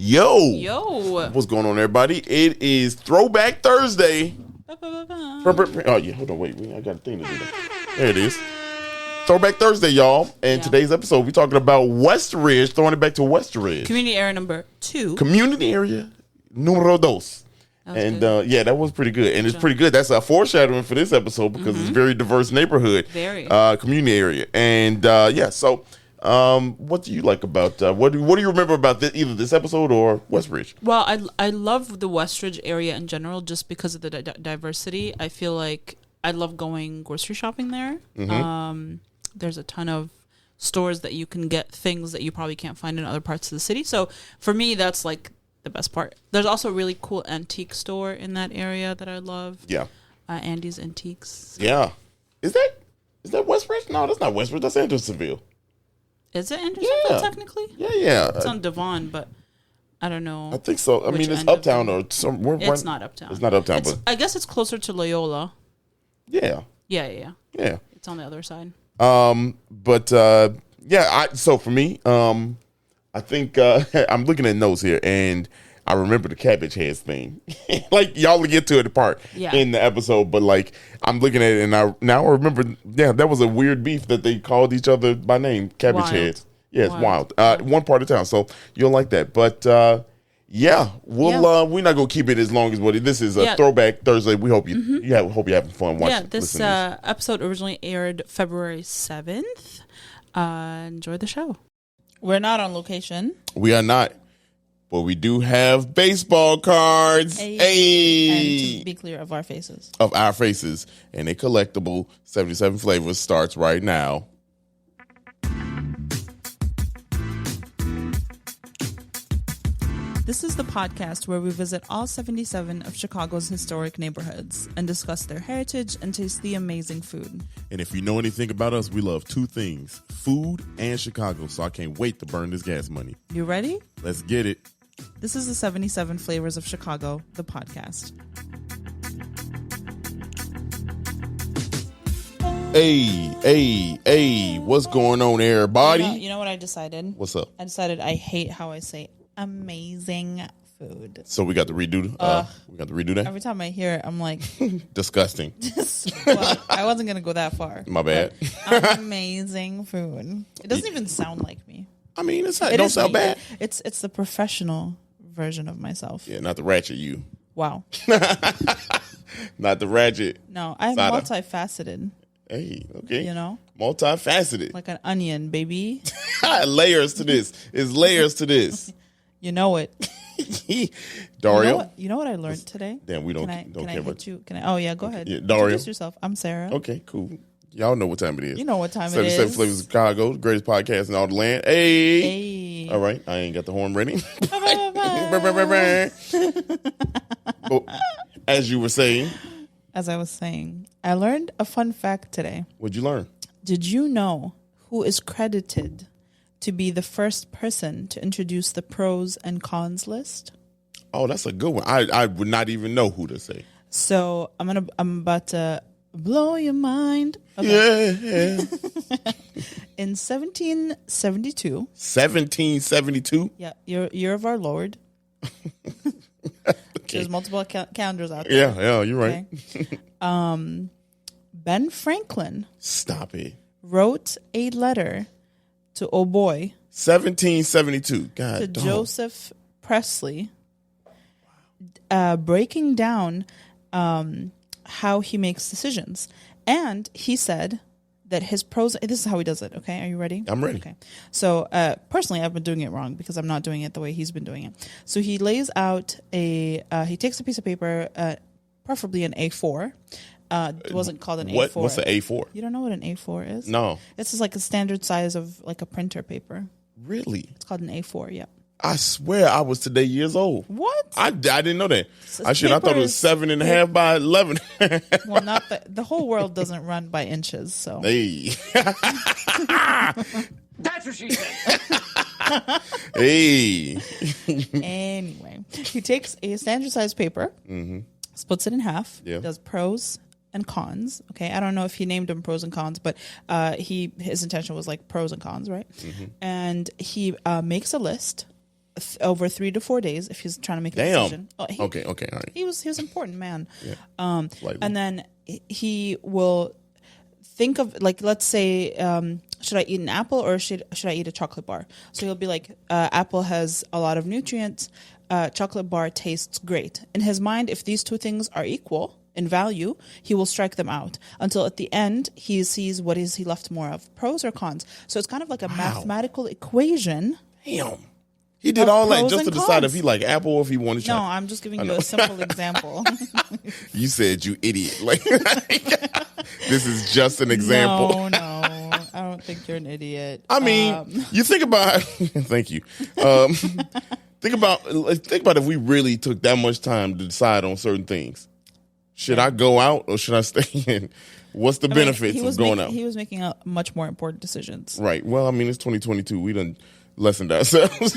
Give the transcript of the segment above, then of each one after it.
Yo. What's going on, everybody? It is Throwback Thursday. Oh, yeah. Hold on. Wait. I got a thing to do. There it is. Throwback Thursday, y'all. And today's episode, we're talking about Westridge, throwing it back to Westridge. Community area number 2. Community area numero dos. And that was pretty good. And it's pretty good. That's a foreshadowing for this episode because it's a very diverse neighborhood. Very. Community area. And so what do you like about, what do you remember about either this episode or Westridge? Well, I love the Westridge area in general just because of the diversity. I feel like I love going grocery shopping there. There's a ton of stores that you can get things that you probably can't find in other parts of the city. So for me, that's like the best part. There's also a really cool antique store in that area that I love. Yeah. Andy's Antiques. Yeah. Is that Westridge? No, that's not Westridge. That's Andersonville. Is it Andersonville technically? Yeah. It's on Devon, but I don't know. I think so. I mean, it's uptown or somewhere. It's not uptown. It's not uptown, but I guess it's closer to Loyola. Yeah. Yeah. It's on the other side. So for me, I think I'm looking at notes here, and I remember the Cabbage Heads thing. Like, y'all will get to it apart in the episode, but like I'm looking at it, and I remember. Yeah, that was a weird beef that they called each other by name, Cabbage Heads. Yeah, it's wild. One part of town, so you'll like that. But we're not gonna keep it as long as what this is a Throwback Thursday. We hope you hope you're having fun watching. Yeah, this episode originally aired February 7th. Enjoy the show. We're not on location. We are not, but we do have baseball cards. Hey. And to be clear, of our faces. Of our faces, and a collectible 77 flavors starts right now. This is the podcast where we visit all 77 of Chicago's historic neighborhoods and discuss their heritage and taste the amazing food. And if you know anything about us, we love two things, food and Chicago, so I can't wait to burn this gas money. You ready? Let's get it. This is the 77 Flavors of Chicago, the podcast. Hey, what's going on, everybody? You know what I decided? What's up? I decided I hate how I say amazing food. So we got to redo that? Every time I hear it, I'm like... Disgusting. Well, I wasn't going to go that far. My bad. Amazing food. It doesn't even sound like me. I mean, it don't sound bad. It's the professional version of myself. Yeah, not the ratchet you. Wow. Not the ratchet. No, I'm multifaceted. Hey, okay. You know? Multifaceted. Like an onion, baby. Layers to this. It's layers to this. You know it. Dario. You know what I learned today? Damn, we don't care about you. Go ahead. Yeah, Dario. Introduce yourself. I'm Sarah. Okay, cool. Y'all know what time it is. You know what time it 77 is. Flavors of Chicago, the greatest podcast in all the land. Hey. All right, I ain't got the horn ready. As you were saying. As I was saying, I learned a fun fact today. What'd you learn? Did you know who is credited to be the first person to introduce the pros and cons list? Oh, that's a good one. I would not even know who to say. So I'm about to blow your mind. Okay. Yeah. In 1772. 1772? Yeah, year of our Lord. Okay. There's multiple calendars out there. Yeah, you're right. Okay. Ben Franklin. Stop it. Wrote a letter to 1772. God. To Joseph Presley, breaking down how he makes decisions, and he said that his pros. This is how he does it. Okay, are you ready? I'm ready. Okay. So personally, I've been doing it wrong because I'm not doing it the way he's been doing it. So he lays out he takes a piece of paper, preferably an A4. It wasn't called an A4. What's an A4? You don't know what an A4 is? No. It's just like a standard size of like a printer paper. Really? It's called an A4, yeah. I swear I was today years old. What? I didn't know that. I thought it was 7.5 by 11. Well, not the whole world doesn't run by inches, so. Hey. That's what she said. Hey. Anyway, he takes a standard size paper, splits it in half, does pros and cons. Okay, I don't know if he named them pros and cons, but his intention was like pros and cons, right? And he makes a list over 3 to 4 days if he's trying to make a decision. Okay, all right. He was important man. Yeah. And then he will think of, like, let's say, should I eat an apple or should I eat a chocolate bar? So he'll be like, apple has a lot of nutrients. Chocolate bar tastes great. In his mind, if these two things are equal in value, he will strike them out until at the end he sees what is he left more of, pros or cons. So it's kind of like a mathematical equation. Damn. He did all that just to decide if he like apple or if he wanted chocolate. No, I'm just giving you a simple example. You said you idiot. Like this is just an example. No, I don't think you're an idiot. I mean, you think about thank you. Think about if we really took that much time to decide on certain things. Should I go out or should I stay in? What's the benefits of going out? He was making much more important decisions. Right. Well, I mean, it's 2022. We done lessened ourselves.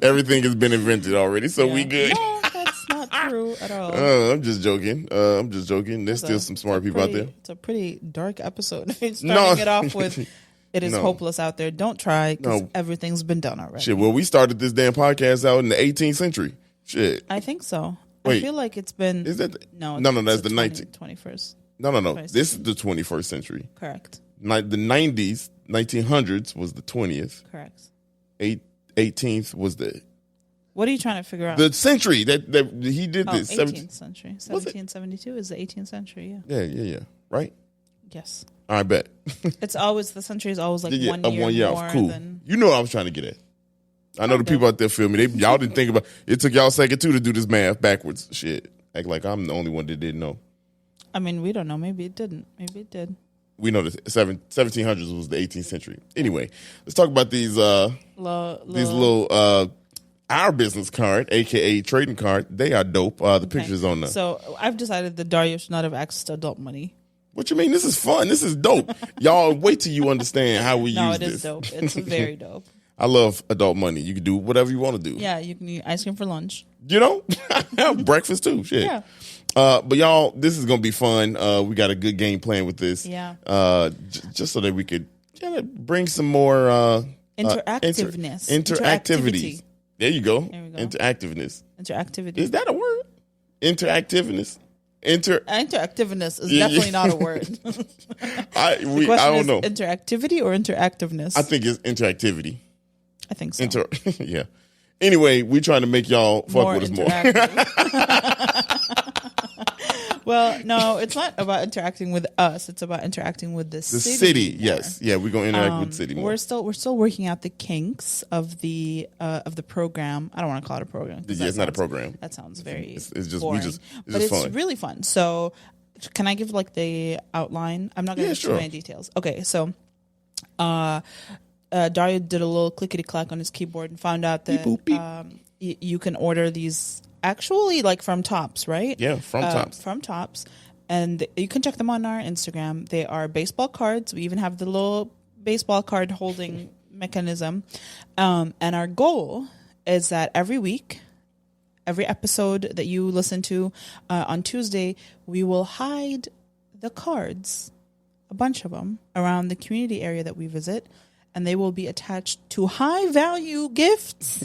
Everything has been invented already, so we good. No, that's not true at all. I'm just joking. There's still some smart people out there. It's a pretty dark episode. Starting it off with, it is hopeless out there. Don't try, because everything's been done already. Shit, well, we started this damn podcast out in the 18th century. Shit. I think so. Wait, I feel like it's been... Is that... No, that's the 21st. No. This is the 21st century. Correct. The 90s, 1900s was the 20th. Correct. 18th was the... What are you trying to figure out? The century that he did this. 18th century. 1772 is the 18th century, yeah. Yeah. Right? Yes. I bet. It's always, the century is always like 1 year more cool. than... You know what I was trying to get at. I know the people out there feel me. Y'all didn't think about it. Took y'all a second too to do this math backwards. Shit. Act like I'm the only one that didn't know. I mean, we don't know. Maybe it didn't. Maybe it did. We know that 1700s was the 18th century. Anyway, let's talk about these little our business card, aka trading card. They are dope. The pictures on them. So I've decided that Dario should not have access to adult money. What you mean? This is fun. This is dope. Y'all wait till you understand how we use this. No, it is dope. It's very dope. I love adult money. You can do whatever you want to do. Yeah, you can eat ice cream for lunch. You know? Breakfast too. Shit. Yeah. But y'all, this is going to be fun. We got a good game plan with this. Yeah. Just so that we could bring some more interactiveness. Interactivity. There you go. There we go. Interactiveness. Interactivity. Is that a word? Interactiveness. Interactiveness is definitely not a word. I don't know. Interactivity or interactiveness? I think it's interactivity. I think so. Yeah. Anyway, we trying to make y'all fuck with us more. Well, no, it's not about interacting with us. It's about interacting with the city. More. Yes, yeah, we're gonna interact with the city more. We're still working out the kinks of the program. I don't want to call it a program. Yeah, it's not a program. That sounds very. It's just boring. But it's really fun. So, can I give like the outline? I'm not going to give too many details. Okay, so, Dario did a little clickety clack on his keyboard and found out that beep, beep. You can order these. Actually, like from Tops, right? Yeah, from Tops. From Tops. And you can check them on our Instagram. They are baseball cards. We even have the little baseball card holding mechanism. And our goal is that every week, every episode that you listen to on Tuesday, we will hide the cards, a bunch of them, around the community area that we visit. And they will be attached to high value gifts.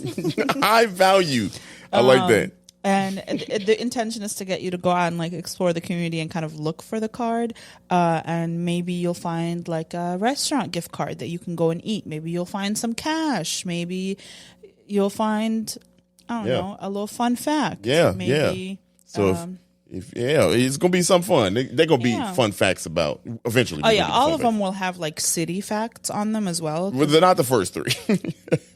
High value. I like that. And the intention is to get you to go out and like explore the community and kind of look for the card. And maybe you'll find like a restaurant gift card that you can go and eat. Maybe you'll find some cash. Maybe you'll find, I don't know, a little fun fact. Yeah, maybe, So it's gonna be some fun. They're gonna be fun facts about eventually. Oh yeah, all of them will have like city facts on them as well. Well, they're not the first three,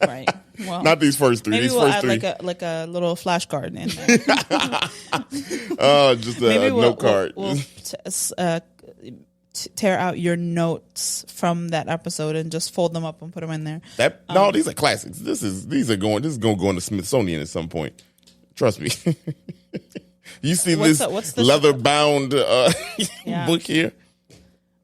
right? Well, not these first three. Maybe these we'll first add three. like a little flashcard in there. Just a note card. We'll tear out your notes from that episode and just fold them up and put them in there. No, these are classics. This is gonna go in the Smithsonian at some point. Trust me. You see this leather-bound book here?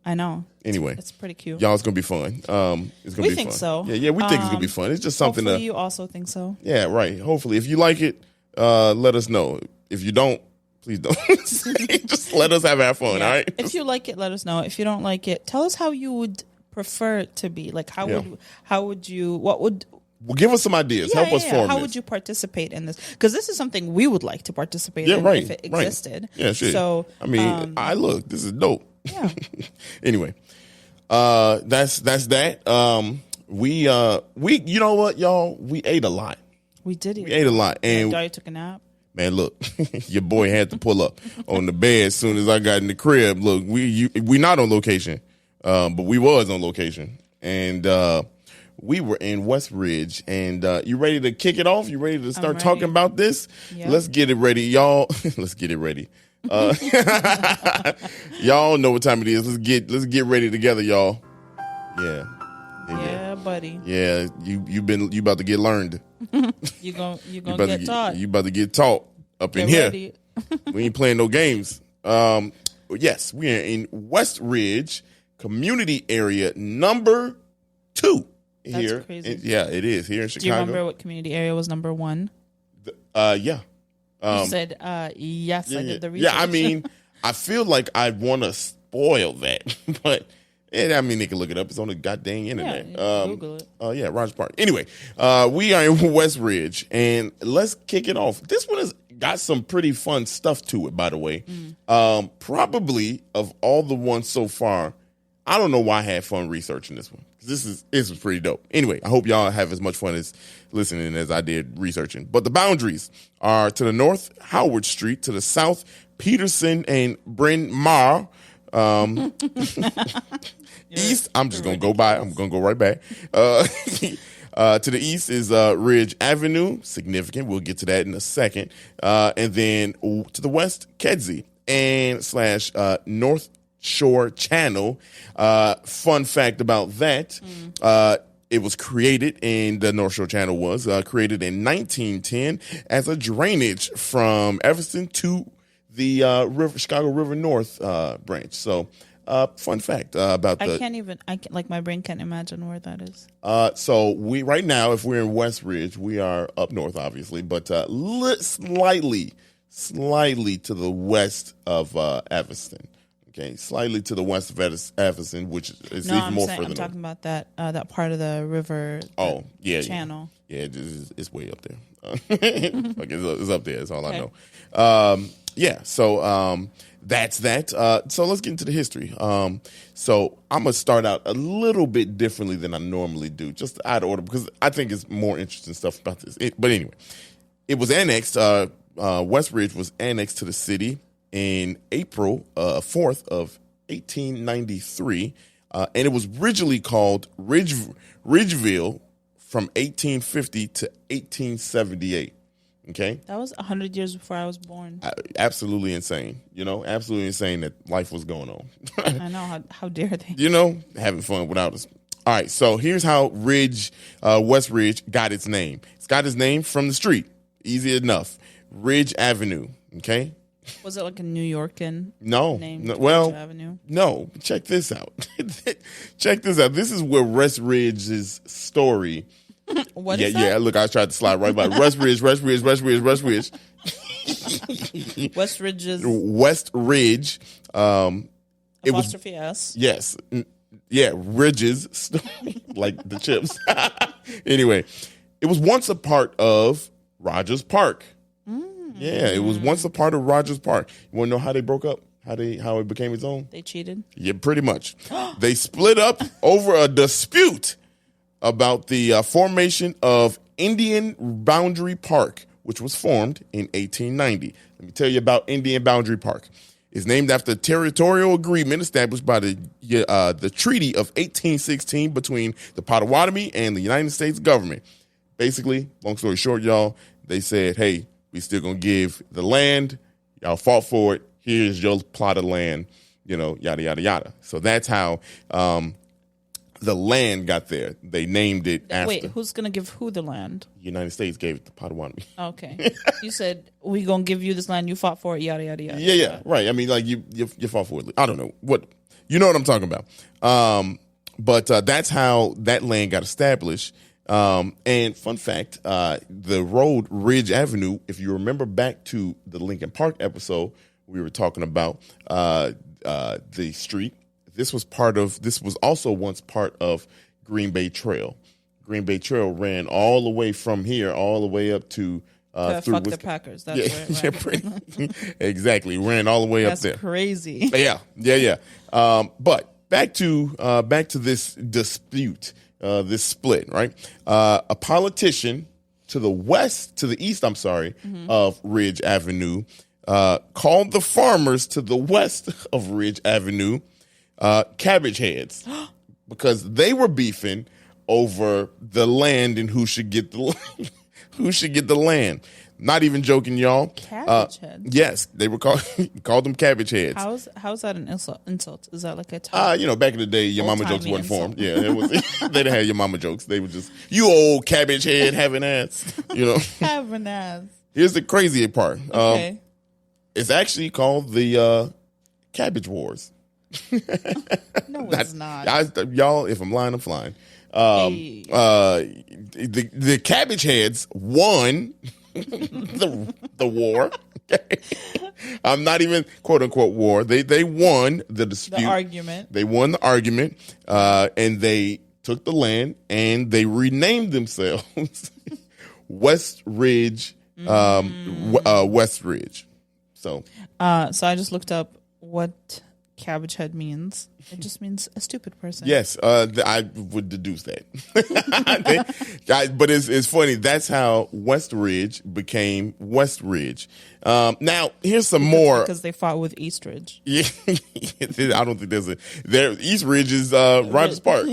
I know. Anyway, it's pretty cute. Y'all, it's gonna be fun. It's gonna be fun. We think so. Yeah, we think it's gonna be fun. It's just something. Hopefully, you also think so. Yeah, right. Hopefully, if you like it, let us know. If you don't, please don't. Just let us have our fun. Yeah. All right. If you like it, let us know. If you don't like it, tell us how you would prefer it to be. Like what would Well, give us some ideas. Help us form How this. would you participate in this? Because this is something we would like to participate in if it existed. Right. Yeah, shit. So, I mean, this is dope. Yeah. Anyway, that's that. We you know what, y'all? We ate a lot. We did eat. We ate a lot. And Daria took a nap. Man, look, your boy had to pull up on the bed as soon as I got in the crib. Look, we not on location, but we was on location. And we were in West Ridge. And you ready to kick it off? You ready to start talking about this? Yep. Let's get it ready, y'all. Let's get it ready. Y'all know what time it is. Let's get ready together, y'all. Yeah, buddy. Yeah, you about to get learned. you gonna get taught. You about to get taught up in here. We ain't playing no games. Yes, we are in West Ridge community area number 2 here. That's crazy. Yeah, it is here in Chicago. Do you remember what community area was number 1? Yeah. You said yes. I did the research. Yeah, I mean, I feel like I want to spoil that, but. I mean, they can look it up. It's on the goddamn internet. Google it. Yeah, Rogers Park. Anyway, we are in West Ridge, and let's kick it off. This one has got some pretty fun stuff to it, by the way. Probably of all the ones so far, I don't know why I had fun researching this one. This was pretty dope. Anyway, I hope y'all have as much fun as listening as I did researching. But the boundaries are to the north, Howard Street; to the south, Peterson and Bryn Mawr. East, I'm just gonna go by. I'm gonna go right back. To the east is Ridge Avenue, significant. We'll get to that in a second. And then to the west, Kedzie and / North Shore Channel. Fun fact about that: it was created, and the North Shore Channel was created in 1910 as a drainage from Evanston to the Chicago River North branch. So. Fun fact about my brain can't imagine where that is. So we right now, if we're in West Ridge, we are up north, obviously, but slightly to the west of Evanston. Okay, slightly to the west of Evanston, which is even more further. I'm talking about that part of the river. Oh, yeah, channel. Yeah, it's way up there. Like it's up there. That's all I know. Yeah, so that's that. So let's get into the history. So I'm going to start out a little bit differently than I normally do, just out of order, because I think it's more interesting stuff about this. But anyway, it was annexed. West Ridge was annexed to the city in April 4th of 1893, and it was originally called Ridgeville from 1850 to 1878. Okay, that was 100 years before I was born. Absolutely insane. Absolutely insane that life was going on. I know. How dare they? Having fun without us. All right, so here's how West Ridge got its name. It's got its name from the street. Easy enough. Ridge Avenue. Okay. Was it like a New Yorkan name? No. Well, Avenue? No. Check this out. Check this out. This is where West Ridge's story. What is that? Yeah. Look, I tried to slide right by West Ridge. West Ridge's. West Ridge. Apostrophe S. Yes. Yeah, Ridge's story, like the chips. Anyway, it was once a part of Rogers Park. Yeah, it was once a part of Rogers Park. You want to know how they broke up? How it became its own? They cheated? Yeah, pretty much. They split up over a dispute about the formation of Indian Boundary Park, which was formed in 1890. Let me tell you about Indian Boundary Park. It's named after a territorial agreement established by the Treaty of 1816 between the Potawatomi and the United States government. Basically, long story short, y'all, they said, hey, we still going to give the land. Y'all fought for it. Here's your plot of land, yada, yada, yada. So that's how the land got there. They named it after. Wait, who's going to give who the land? The United States gave it to Potawatomi. Okay. You said, we going to give you this land, you fought for it, yada, yada, yada. Yeah, right. I mean, like, you fought for it. I don't know. What I'm talking about. But that's how that land got established. And fun fact, the road Ridge Avenue, if you remember back to the Lincoln Park episode, we were talking about the street. This was also once part of Green Bay Trail. Green Bay Trail ran all the way from here, all the way up to fuck the Packers. That's exactly. Ran all the way up there. That's crazy. Yeah. But back to this dispute, this split, right? A politician to the east, of Ridge Avenue, called the farmers to the west of Ridge Avenue cabbage heads because they were beefing over the land and who should get the land. Not even joking, y'all. Cabbage heads. Yes, they were called them cabbage heads. How's that an insult? Is that like a back in the day, your mama jokes weren't formed. Yeah, it was. They didn't have your mama jokes. They were just you old cabbage head having ass. Having ass. Here's the crazy part. Okay. It's actually called the Cabbage Wars. No, it's not. Y'all, if I'm lying, I'm flying. The cabbage heads won the war. I'm not even quote unquote war. They won the dispute. The argument. They won the argument, and they took the land and they renamed themselves West Ridge. West Ridge. So I just looked up what cabbage head means. It just means a stupid person. Yes, I would deduce that. But it's funny. That's how West Ridge became West Ridge. Now here's some more because they fought with East Ridge. Yeah, I don't think there. East Ridge is Rogers Park.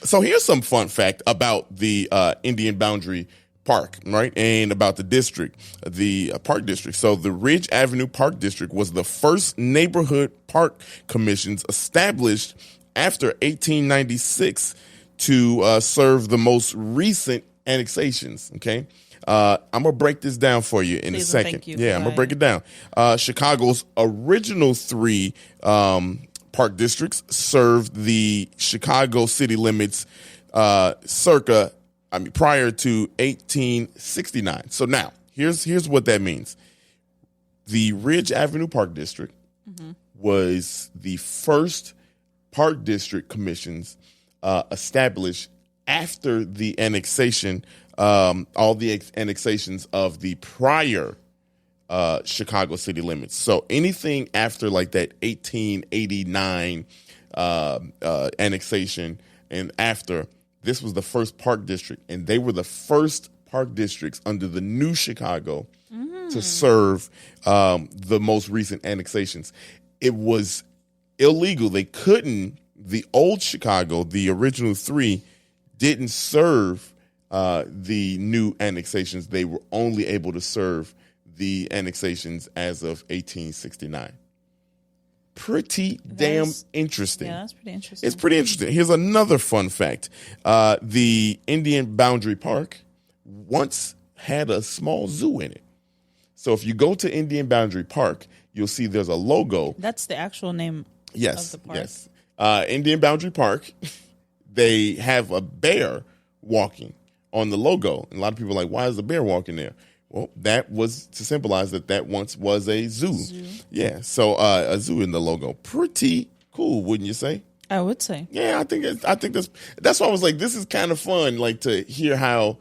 So here's some fun fact about the Indian Boundary Park, right? And about the district, the park district. So the Ridge Avenue Park District was the first neighborhood park commissions established after 1896 to serve the most recent annexations. Okay. I'm going to break this down for you in a second. Yeah, I'm going to break it down. Chicago's original 3 park districts served the Chicago city limits prior to 1869. So now, here's what that means. The Ridge Avenue Park District was the first park district commissions established after the annexation, all the annexations of the prior Chicago city limits. So anything after like that 1889 annexation and after, this was the first park district, and they were the first park districts under the new Chicago to serve the most recent annexations. It was illegal. They couldn't, the old Chicago, the original 3, didn't serve the new annexations. They were only able to serve the annexations as of 1869. Pretty damn interesting. Yeah, that's pretty interesting. It's pretty interesting. Here's another fun fact. The Indian Boundary Park once had a small zoo in it. So if you go to Indian Boundary Park, you'll see there's a logo. That's the actual name of the park. Yes. Indian Boundary Park, they have a bear walking on the logo. And a lot of people are like, why is the bear walking there? Well, that was to symbolize that once was a zoo. Yeah, so a zoo in the logo. Pretty cool, wouldn't you say? I would say. Yeah, I think that's why I was like, this is kind of fun, like to hear how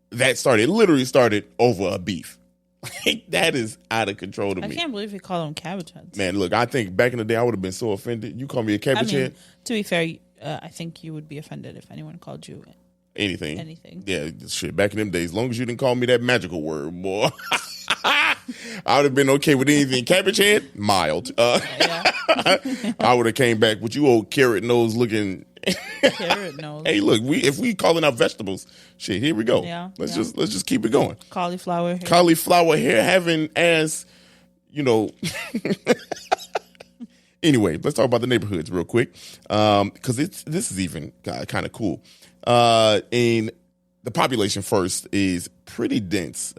that started. It literally started over a beef. Like, that is out of control to me. I can't believe you call them cabbage heads. Man, look, I think back in the day I would have been so offended. You call me a cabbage head? To be fair, I think you would be offended if anyone called you anything. Yeah, shit. Back in them days, as long as you didn't call me that magical word, boy, I would have been okay with anything. Cabbage head, mild. I would have came back with you old carrot nose looking. Carrot nose. Hey, look, if we calling out vegetables, shit, here we go. Yeah, let's just keep it going. Cauliflower hair having ass, Anyway, let's talk about the neighborhoods real quick, because this is even kind of cool. And the population first is pretty dense.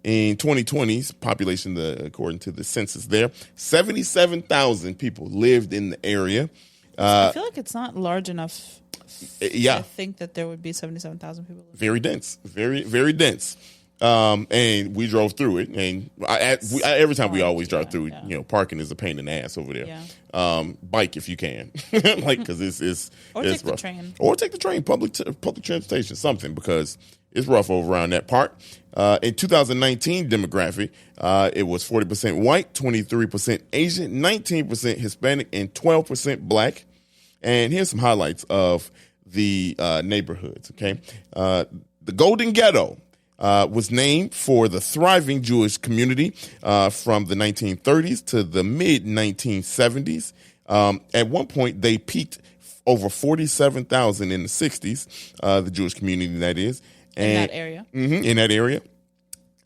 In 2020's population, according to the census there, 77,000 people lived in the area. I feel like it's not large enough. I think that there would be 77,000 people living. Very dense. Very, very dense. And we drove through it, and every time we always drive through. You know, parking is a pain in the ass over there. Yeah. Bike if you can, like because it's take rough. The train, or take the train, public transportation, something because it's rough over around that part. In 2019 demographic, it was 40% white, 23% Asian, 19% Hispanic, and 12% Black. And here's some highlights of the neighborhoods. Okay, the Golden Ghetto. Was named for the thriving Jewish community from the 1930s to the mid-1970s. At one point, they peaked over 47,000 in the 60s, the Jewish community, that is. And, in that area. In that area.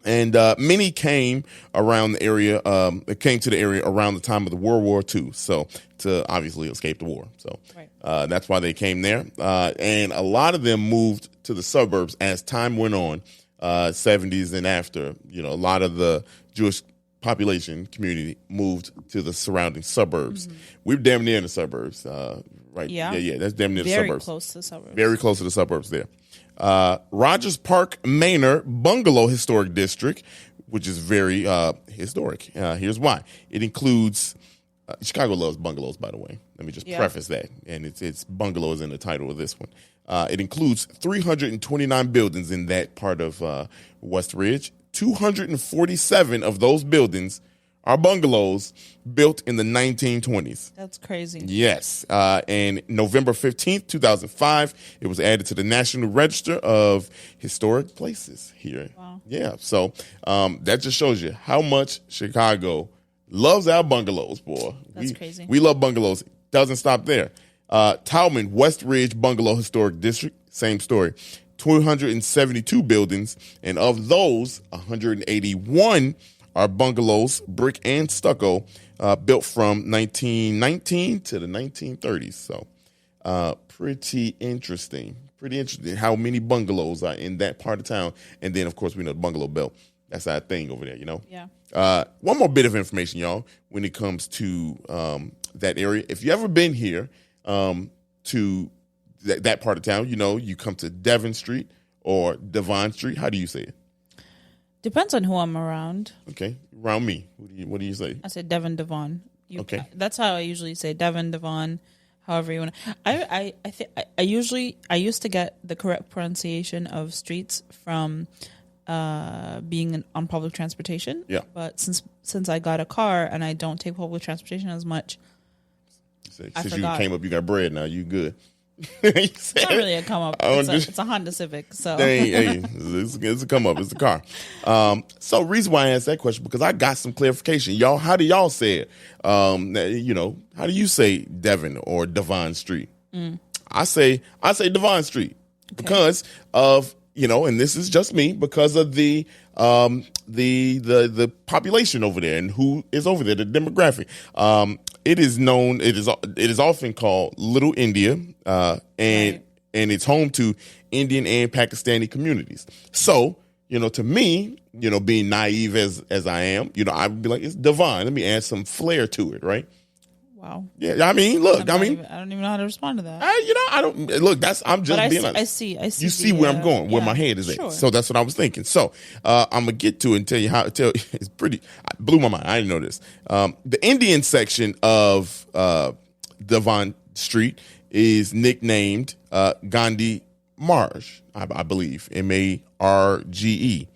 And many came around the area, came to the area around the time of the World War II, so to obviously escape the war. So that's why they came there. And a lot of them moved to the suburbs as time went on. 70s and after, you know, a lot of the Jewish population community moved to the surrounding suburbs. We're damn near in the suburbs, right? Yeah. That's damn near the suburbs. Very close to the suburbs. Very close to the suburbs there. Rogers Park Manor Bungalow Historic District, which is very historic. Here's why. It includes Chicago loves bungalows, by the way. Let me just preface that. And it's bungalows in the title of this one. It includes 329 buildings in that part of West Ridge. 247 of those buildings are bungalows built in the 1920s. That's crazy. Yes. And November 15th, 2005, it was added to the National Register of Historic Places here. Wow. Yeah. So that just shows you how much Chicago loves our bungalows, boy. That's crazy. We love bungalows. Doesn't stop there. Towman West Ridge Bungalow Historic District, same story. 272 buildings, and of those, 181 are bungalows, brick and stucco, built from 1919 to the 1930s. So pretty interesting. Pretty interesting how many bungalows are in that part of town. And then, of course, we know the bungalow belt. That's our thing over there, you know? Yeah. One more bit of information, y'all, when it comes to that area. If you ever been here to that part of town, you know, you come to Devon Street or Devon Street. How do you say it? Depends on who I'm around. Okay. Around me. What do you say? I say Devon, Devon. Okay. That's how I usually say Devon, Devon, however you want to. I used to get the correct pronunciation of streets from being on public transportation. Yeah. But since I got a car and I don't take public transportation as much, since you came up, you got bread now. You good. It's not really a come up. It's a Honda Civic. So hey, it's a come up. It's a car. So reason why I asked that question because I got some clarification, y'all. How do y'all say it? You know, how do you say Devon or Devon Street? I say Devon Street because of, you know, and this is just me, because of the population over there and who is over there, the demographic. It is known. It is often called Little India, and it's home to Indian and Pakistani communities. So, you know, to me, you know, being naive as I am, you know, I'd be like, it's divine. Let me add some flair to it, right? Wow. Yeah, I mean, look, I don't even know how to respond to that. You know, I don't look. I'm just being honest. I see. You see where I'm going, where my head is at. So that's what I was thinking. So I'm gonna get to it and tell you how. It's pretty. It blew my mind. I didn't know this. The Indian section of Devon Street is nicknamed Gandhi Marge, I believe, Marge.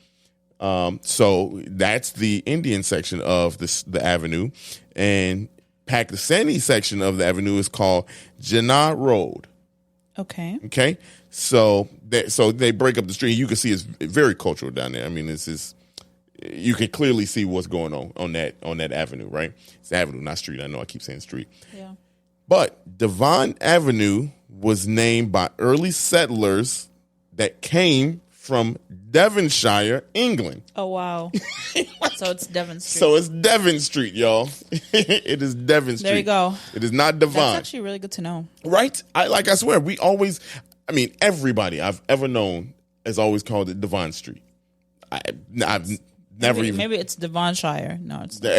So that's the Indian section of the avenue, and Pakistani section of the avenue is called Jinnah Road. Okay. So they break up the street. You can see it's very cultural down there. I mean, you can clearly see what's going on that avenue, right? It's avenue, not street. I know I keep saying street. Yeah. But Devon Avenue was named by early settlers that came from Devonshire, England. Oh, wow. So it's Devon Street. So it's Devon Street, y'all. It is Devon Street. There you go. It is not Devon. That's actually really good to know. Right? I swear, everybody I've ever known has always called it Devon Street. I've never even... Maybe it's Devonshire. No, it's not.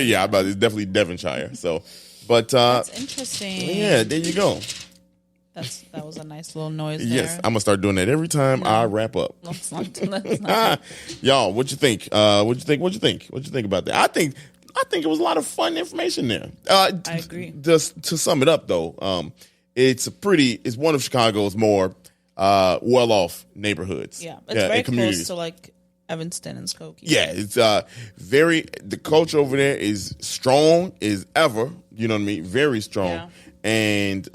Yeah, it's definitely Devonshire. So, but... That's interesting. Yeah, there you go. That was a nice little noise there. Yes, I'm gonna start doing that every time I wrap up. Let's not. Y'all, what you think? What you think about that? I think it was a lot of fun information there. I agree. Just to sum it up, though, it's one of Chicago's more well-off neighborhoods. Yeah, it's very close to like Evanston and Skokie. Yeah, it's the culture over there is strong as ever. You know what I mean? Very strong. Yeah. And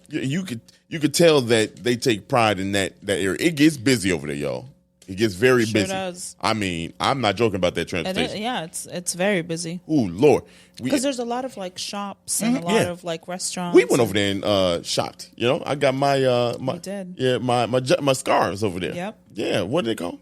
you could tell that they take pride in that area. It gets busy over there, y'all. It gets very busy. Does. I mean, I'm not joking about that transportation. It's very busy. Ooh, Lord. Because there's a lot of like shops and a lot of like restaurants. We went over there and shopped. You know, I got my we did. Yeah, my scarves over there. Yep. Yeah, what do they call?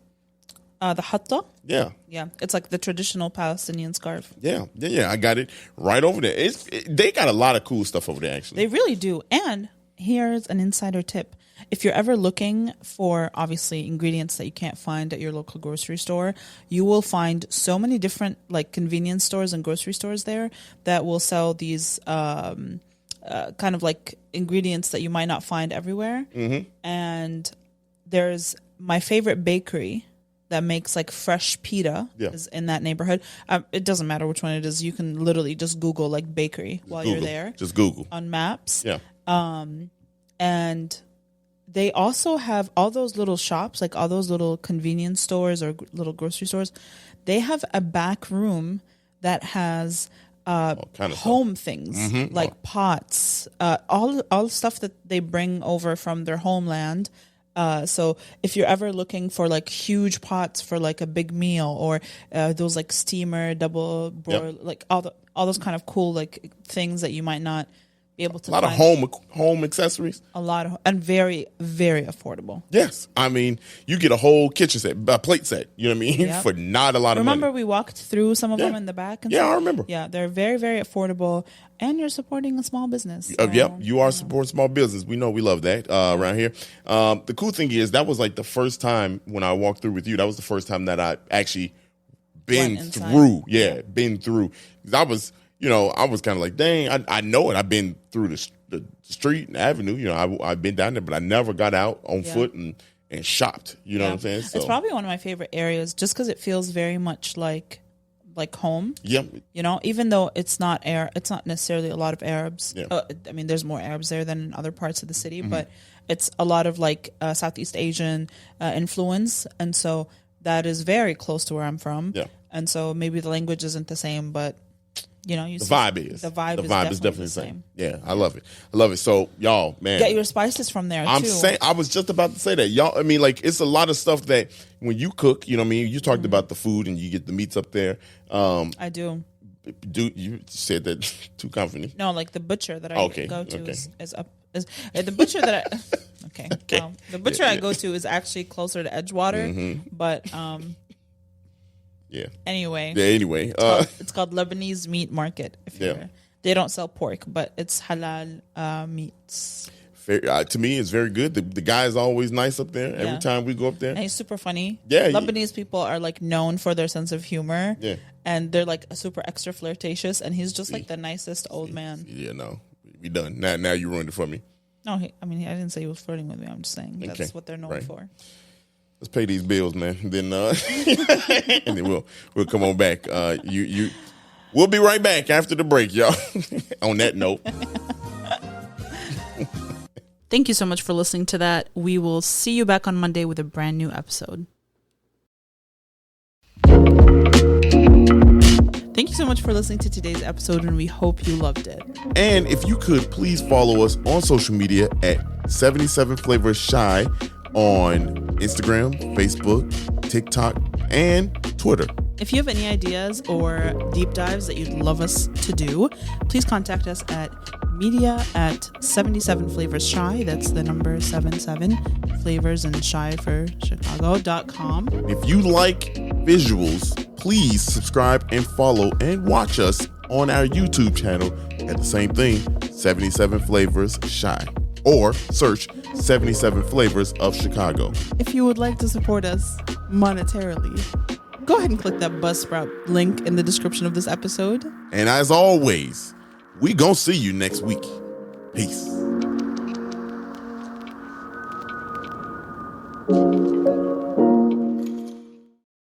The hatta. Yeah. Yeah, it's like the traditional Palestinian scarf. Yeah. I got it right over there. They got a lot of cool stuff over there, actually. They really do. And here's an insider tip. If you're ever looking for, obviously, ingredients that you can't find at your local grocery store, you will find so many different like convenience stores and grocery stores there that will sell these kind of like ingredients that you might not find everywhere. Mm-hmm. And there's my favorite bakery that makes like fresh pita is in that neighborhood. It doesn't matter which one it is. You can literally just Google like bakery while you're there. Just Google on maps. Yeah. And they also have all those little shops, like all those little convenience stores or little grocery stores. They have a back room that has home things like pots, all stuff that they bring over from their homeland. So if you're ever looking for like huge pots for like a big meal or those like steamer double broil, like all those kind of cool like things that you might not be able to find. A lot of home accessories. A lot of, and very, very affordable. Yes. I mean, you get a whole kitchen set, a plate set, you know what I mean? For not a lot of money. Remember we walked through some of them in the back? And stuff? I remember. Yeah, they're very, very affordable. And you're supporting a small business. So, you are supporting small business. We know we love that around here. The cool thing is that was like the first time when I walked through with you, that was the first time that I actually been through. Been through. I was kind of like, dang, I know it. I've been through the street and avenue. You know, I've been down there, but I never got out on foot and shopped. You know what I'm saying? So, it's probably one of my favorite areas just because it feels very much like home. Yep. You know, even though it's not necessarily a lot of Arabs. Yeah. I mean, there's more Arabs there than in other parts of the city, but it's a lot of like Southeast Asian influence, and so that is very close to where I'm from. Yeah. And so maybe the language isn't the same, but you know, the vibe is definitely the same. Yeah, I love it. So y'all, man, get your spices from there. I'm saying, I was just about to say that, y'all. I mean, like, it's a lot of stuff that when you cook, you know what I mean. You talked about the food and you get the meats up there. I do. You said that too confidently? No, like the butcher that I go to is the butcher that I. Okay. Well, the butcher I go to is actually closer to Edgewater, but Yeah. Anyway. It's called Lebanese Meat Market. They don't sell pork, but it's halal meats. To me, it's very good. The guy is always nice up there. Every time we go up there, and he's super funny. Yeah, Lebanese people are like known for their sense of humor. Yeah, and they're like super extra flirtatious, and he's just like the nicest old man. Yeah, no, we done. Now you ruined it for me. No, I didn't say he was flirting with me. I'm just saying that's what they're known for. Let's pay these bills, man. Then and then we'll come on back. We'll be right back after the break, y'all. On that note. Thank you so much for listening to that. We will see you back on Monday with a brand new episode. Thank you so much for listening to today's episode, and we hope you loved it. And if you could, please follow us on social media at 77 Flavors Shy on Instagram, Facebook, TikTok, and Twitter. If you have any ideas or deep dives that you'd love us to do, please contact us at media@77flavorsshy. That's the number 77 flavors and shy for Chicago.com. If you like visuals, please subscribe and follow and watch us on our YouTube channel at the same thing, 77 Flavors Shy, or search 77 Flavors of Chicago. If you would like to support us monetarily, go ahead and click that Buzzsprout link in the description of this episode. And as always, we gonna see you next week. Peace.